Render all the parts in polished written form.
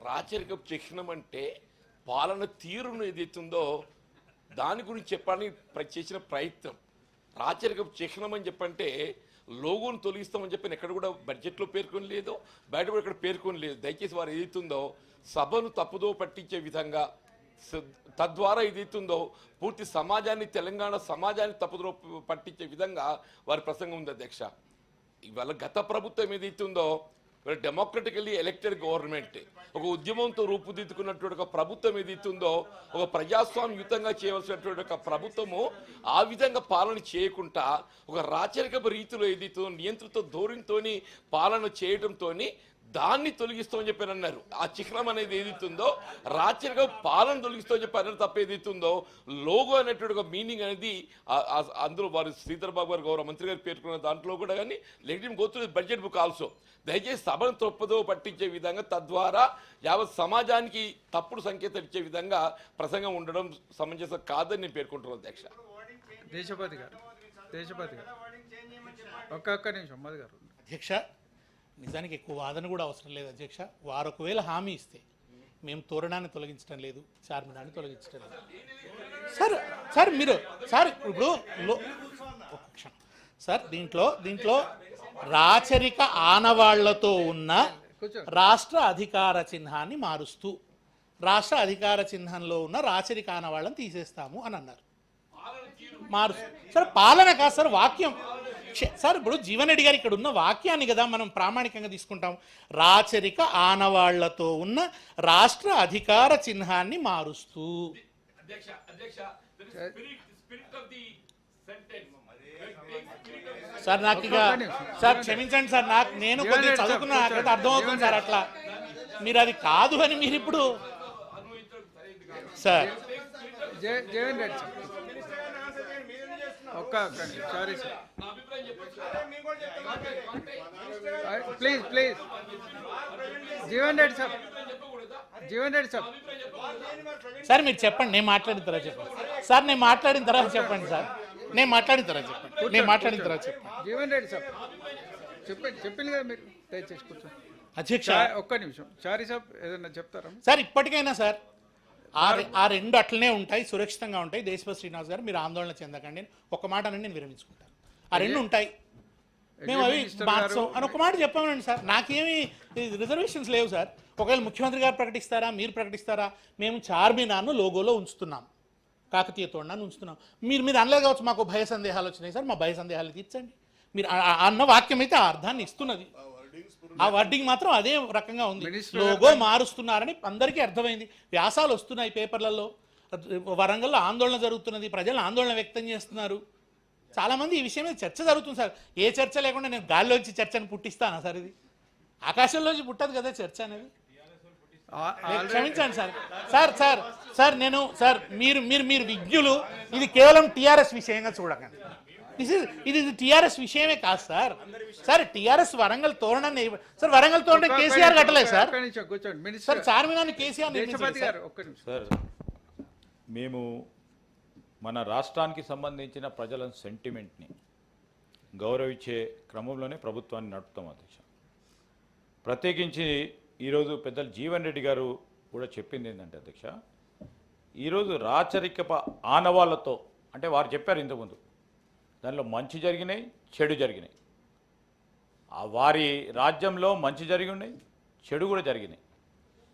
రాచరికపు చిహ్నం అంటే పాలన తీరును ఏదైతుందో దాని గురించి చెప్పాలని చేసిన ప్రయత్నం. రాచరికపు చిహ్నం అని చెప్పంటే లోగోను తొలగిస్తామని చెప్పి ఎక్కడ కూడా బడ్జెట్లో పేర్కొని లేదు, బయట కూడా ఎక్కడ పేర్కొని లేదు. దయచేసి వారు ఏదైతుందో సభను తప్పుదో పట్టించే విధంగా, తద్వారా ఏదైతుందో పూర్తి సమాజాన్ని, తెలంగాణ సమాజాన్ని తప్పుదో పట్టించే విధంగా వారి ప్రసంగం ఉంది అధ్యక్ష. ఇవాళ గత ప్రభుత్వం ఏదైతుందో డెమోక్రటికల్లీ ఎలక్టెడ్ గవర్నమెంట్, ఒక ఉద్యమంతో రూపుదిద్దుకున్నటువంటి ఒక ప్రభుత్వం ఏదైతుందో, ఒక ప్రజాస్వామ్యయుతంగా చేయవలసినటువంటి ఒక ప్రభుత్వము ఆ విధంగా పాలన చేయకుండా ఒక రాచరికపు రీతిలో ఏదైతుందో నియంత్రిత ధోరణితో పాలన చేయడంతో దాన్ని తొలగిస్తామని చెప్పి అన్నారు. ఆ చిహ్నం అనేది ఏదైతుందో రాచరిక పాలన తొలగిస్తామని చెప్పి అన్నారు తప్ప ఏదైతుందో లోగో అనేటువంటి ఒక మీనింగ్ అనేది అందులో వారు శ్రీధర్ బాబు గారు గౌరవ మంత్రి గారు పేర్కొన్న దాంట్లో కూడా కానీ let him go through the budget book also. దయచేసి సభను తొప్పదో పట్టించే విధంగా, తద్వారా యావత్ సమాజానికి తప్పుడు సంకేతం ఇచ్చే విధంగా ప్రసంగం ఉండడం సమంజసం కాదని నేను పేర్కొంటున్నాను అధ్యక్ష. దేశపతి గారు ఒక్క నిమిషం మధు గారు. అధ్యక్ష, నిజానికి ఎక్కువ వాదన కూడా అవసరం లేదు అధ్యక్ష. వారు ఒకవేళ హామీ ఇస్తే మేము తోరణాన్ని తొలగించడం లేదు, చార్మినార్ని తొలగించడం లేదు సార్ మీరు సార్ ఇప్పుడు ఒక క్షణం సార్, దీంట్లో రాచరిక ఆనవాళ్లతో ఉన్న రాష్ట్ర అధికార చిహ్నాన్ని మారుస్తూ రాష్ట్ర అధికార చిహ్నంలో ఉన్న రాచరిక ఆనవాళ్ళని తీసేస్తాము అని అన్నారు. సార్ పాలన కాదు సార్, వాక్యం సార్. ఇప్పుడు జీవన్ రెడ్డి గారు ఇక్కడ ఉన్న వాక్యాన్ని కదా మనం ప్రామాణికంగా తీసుకుంటాం. రాచరిక ఆనవాళ్లతో ఉన్న రాష్ట్ర అధికార చిహ్నాన్ని మారుస్తూ. సార్ నాకు ఇక సార్ క్షమించండి సార్, నేను కొద్దిగా చదువుకున్నా, నాకైతే అర్థమవుతుంది సార్. అట్లా మీరు అది కాదు అని మీరు ఇప్పుడు sir Jagan Reddy sorry sir, please Jeevan Reddy sir మీరు చెప్పండి, నేను మాట్లాడిన తర్వాత చెప్పండి సార్. నేను మాట్లాడిన తర్వాత చెప్పండి సార్. నేను మాట్లాడిన తర్వాత చెప్పండి. జీవన్ రెడ్డి సార్ చెప్పింది కదా మీరు, దయచేసి కూర్చోండి. అధ్యక్ష ఒక్క నిమిషం, సారీ సార్ ఏదన్నా చెప్తారా సార్? ఇప్పటికైనా సార్ ఆ రెండు అట్లనే ఉంటాయి, సురక్షితంగా ఉంటాయి. దేశపతి శ్రీనివాస్ గారు మీరు ఆందోళన చెందకండి, ఒక మాట అని నేను విరమించుకుంటాను. ఆ రెండు ఉంటాయి, మేము అవి మార్చాం అని ఒక మాట చెప్పామండి సార్. నాకేమి రిజర్వేషన్స్ లేవు సార్. ఒకవేళ ముఖ్యమంత్రి గారు ప్రకటిస్తారా, మీరు ప్రకటిస్తారా, మేము చార్మినార్ను లోగోలో ఉంచుతున్నాం, కాకతీయ తోరణాన్ని ఉంచుతున్నాం. మీరు అనలే కావచ్చు మాకు భయ సందేహాలు వచ్చినాయి సార్, మా భయ సందేహాలు తీర్చండి. మీరు అన్న వాక్యం అయితే ఆ అర్థాన్ని ఇస్తున్నది, ఆ వర్డింగ్ మాత్రం అదే రకంగా ఉంది. లోగో మారుస్తున్నారని అందరికీ అర్థమైంది. వ్యాసాలు వస్తున్నాయి పేపర్లలో, వరంగల్లో ఆందోళన జరుగుతున్నది, ప్రజలు ఆందోళన వ్యక్తం చేస్తున్నారు. చాలామంది ఈ విషయం మీద చర్చ జరుగుతుంది సార్. ఏ చర్చ లేకుండా నేను గాల్లోంచి చర్చను పుట్టిస్తానా సార్? ఇది ఆకాశంలోంచి పుట్టదు కదా చర్చ అనేది. క్షమించండి సార్. నేను సార్ మీరు విజ్ఞులు. ఇది కేవలం టీఆర్ఎస్ విషయంగా చూడకండి. ఇది టీఆర్ఎస్ విషయమే కాదు సార్. టీఆర్ఎస్ వరంగల్ తోరణాన్ని సార్, వరంగల్ తోరణం కేసీఆర్ కట్టలేదు సార్. సార్ చార్మినార్ని కేసీఆర్. సార్ మేము మన రాష్ట్రానికి సంబంధించిన ప్రజల సెంటిమెంట్ని గౌరవించే క్రమంలోనే ప్రభుత్వాన్ని నడుపుతాం అధ్యక్ష. ప్రత్యేకించి ఈరోజు పెద్దలు జీవన్ రెడ్డి గారు కూడా చెప్పింది ఏంటంటే అధ్యక్ష, ఈరోజు రాచరికప ఆనవాళ్లతో, అంటే వారు చెప్పారు ఇంతకుముందు, దానిలో మంచి జరిగినాయి, చెడు జరిగినాయి. వారి రాజ్యంలో మంచి జరిగి ఉన్నాయి, చెడు కూడా జరిగినాయి.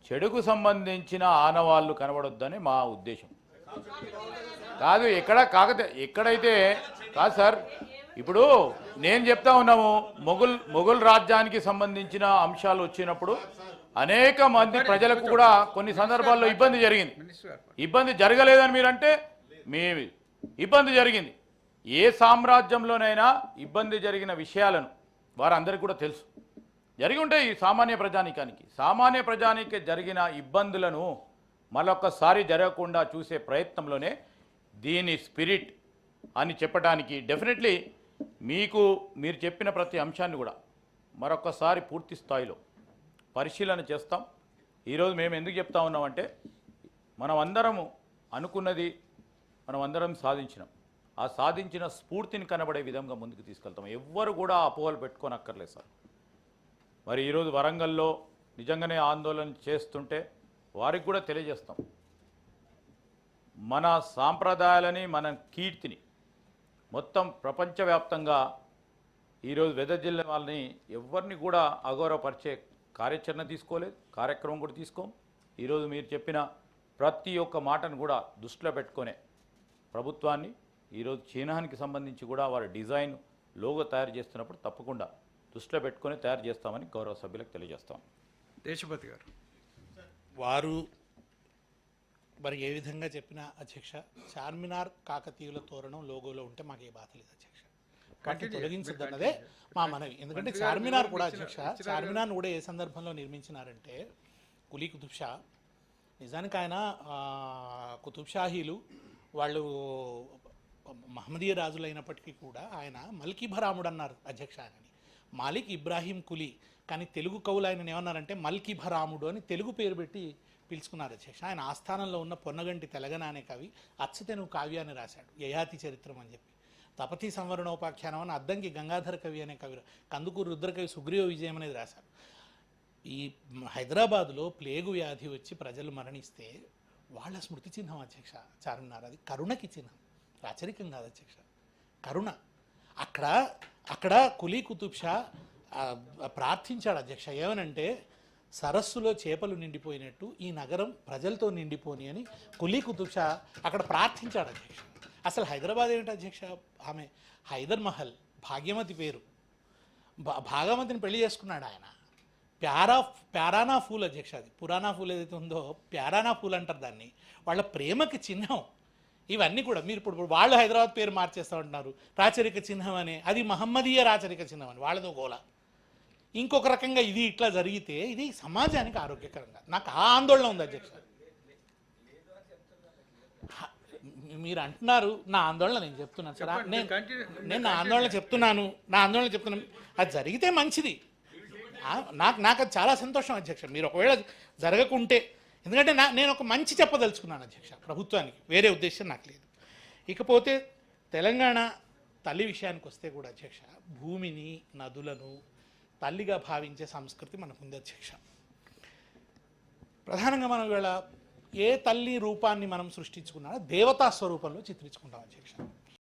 చెడుకు సంబంధించిన ఆనవాళ్ళు కనబడొద్దని మా ఉద్దేశం. కాదు ఎక్కడైతే కాదు సార్. ఇప్పుడు నేను చెప్తా ఉన్నాము, మొఘల్ రాజ్యానికి సంబంధించిన అంశాలు వచ్చినప్పుడు అనేక మంది ప్రజలకు కూడా కొన్ని సందర్భాల్లో ఇబ్బంది జరిగింది. ఇబ్బంది జరగలేదని మీరంటే మీ ఇబ్బంది జరిగింది. ఏ సామ్రాజ్యంలోనైనా ఇబ్బంది జరిగిన విషయాలను వారందరికీ కూడా తెలుసు, జరిగి ఉంటాయి. సామాన్య ప్రజానికి జరిగిన ఇబ్బందులను మరొకసారి జరగకుండా చూసే ప్రయత్నంలోనే దీని స్పిరిట్ అని చెప్పడానికి డెఫినెట్లీ మీరు చెప్పిన ప్రతి అంశాన్ని కూడా మరొకసారి పూర్తి స్థాయిలో పరిశీలన చేస్తాం. ఈరోజు మేము ఎందుకు చెప్తా ఉన్నామంటే, మనం అందరము అనుకున్నది మనం అందరం సాధించినాం. ఆ సాధించిన స్ఫూర్తిని కనబడే విధంగా ముందుకు తీసుకెళ్తాం. ఎవ్వరు కూడా అపోహలు పెట్టుకోనక్కర్లేదు సార్. మరి ఈరోజు వరంగల్లో నిజంగానే ఆందోళన చేస్తుంటే వారికి కూడా తెలియజేస్తాం. మన సాంప్రదాయాలని, మన కీర్తిని మొత్తం ప్రపంచవ్యాప్తంగా ఈరోజు వెదజల్లిన వాళ్ళని ఎవరిని కూడా అగౌరవపరిచే కార్యాచరణ తీసుకోలేదు, కార్యక్రమం కూడా తీసుకోం. ఈరోజు మీరు చెప్పిన ప్రతి ఒక్క మాటను కూడా దృష్టిలో పెట్టుకునే ప్రభుత్వాన్ని ఈరోజు చిహ్నానికి సంబంధించి కూడా వారి డిజైన్ లోగో తయారు చేస్తున్నప్పుడు తప్పకుండా దృష్టిలో పెట్టుకొని తయారు చేస్తామని గౌరవ సభ్యులకు తెలియజేస్తాం. దేశపతి గారు వారు మరి ఏ విధంగా చెప్పినా అధ్యక్ష, చార్మినార్ కాకతీయుల తోరణం లోగోలో ఉంటే మాకు ఏ బాధ లేదు అధ్యక్ష. వాటిని తొలగించద్దన్నదే మా మనవి. ఎందుకంటే చార్మినార్ కూడా అధ్యక్ష, చార్మినార్ను కూడా ఏ సందర్భంలో నిర్మించినారంటే కులీ కుతుబ్ షా, నిజానికి ఆయన కుతుబ్ షాహీలు వాళ్ళు మహమ్మదీయ రాజులు అయినప్పటికీ కూడా ఆయన మల్కీ భరాముడు అన్నారు అధ్యక్ష. ఆయనని మాలిక్ ఇబ్రాహీం కులీ, కానీ తెలుగు కవులు ఆయన ఏమన్నారంటే మల్కీ భరాముడు అని తెలుగు పేరు పెట్టి పిలుచుకున్నారు అధ్యక్ష. ఆయన ఆస్థానంలో ఉన్న పొన్నగంటి తెలగన అనే కవి అచ్చతెనుగు కావ్యాన్ని రాశాడు, యయాతి చరిత్రం అని చెప్పి. తపతి సంవరణోపాఖ్యానం అని అద్దంకి గంగాధర కవి అనే కవి, కందుకూరు రుద్రకవి సుగ్రీవ విజయం అనేది రాశారు. ఈ హైదరాబాదులో ప్లేగు వ్యాధి వచ్చి ప్రజలు మరణిస్తే వాళ్ళ స్మృతి చిహ్నం అధ్యక్ష చార్మినార్. అది కరుణకి చిహ్నం, రాచరికం కాదు అధ్యక్ష, కరుణ. అక్కడ కులీ కుతుబ్ షా ప్రార్థించాడు అధ్యక్ష, ఏమనంటే సరస్సులో చేపలు నిండిపోయినట్టు ఈ నగరం ప్రజలతో నిండిపోని అని కులీ కుతుబ్ షా అక్కడ ప్రార్థించాడు అధ్యక్ష. అసలు హైదరాబాద్ ఏంటి అధ్యక్ష, ఆమె హైదర్ మహల్ భాగ్యమతి పేరు, భాగమతిని పెళ్లి చేసుకున్నాడు ఆయన. ప్యారానా ఫూల్ అధ్యక్ష, అది పురాణా ఫూల్ ఏదైతే ఉందో ప్యారానా ఫూల్ అంటారు దాన్ని, వాళ్ళ ప్రేమకి చిహ్నం. ఇవన్నీ కూడా మీరు ఇప్పుడు వాళ్ళు హైదరాబాద్ పేరు మార్చేస్తూ ఉంటున్నారు రాచరిక చిహ్నం అని, అది మహమ్మదీయ రాచరిక చిహ్నం అని వాళ్ళతో గోల. ఇంకొక రకంగా ఇది ఇట్లా జరిగితే ఇది సమాజానికి ఆరోగ్యకరంగా, నాకు ఆ ఆందోళన ఉంది అధ్యక్ష. మీరు అంటున్నారు నా ఆందోళన, నేను చెప్తున్నాను సార్, నేను నా ఆందోళన చెప్తున్నాను, అది జరిగితే మంచిది, నాకు అది చాలా సంతోషం అధ్యక్ష. మీరు ఒకవేళ జరగకుంటే, ఎందుకంటే నేను ఒక మంచి చెప్పదలుచుకున్నాను అధ్యక్ష ప్రభుత్వానికి, వేరే ఉద్దేశం నాకు లేదు. ఇకపోతే తెలంగాణ తల్లి విషయానికి వస్తే కూడా అధ్యక్ష, భూమిని నదులను తల్లిగా భావించే సంస్కృతి మనకుంది అధ్యక్ష. ప్రధానంగా మనం ఇవాళ ఏ తల్లి రూపాన్ని మనం సృష్టించుకున్నా దేవతా స్వరూపంలో చిత్రించుకుంటాం అధ్యక్ష.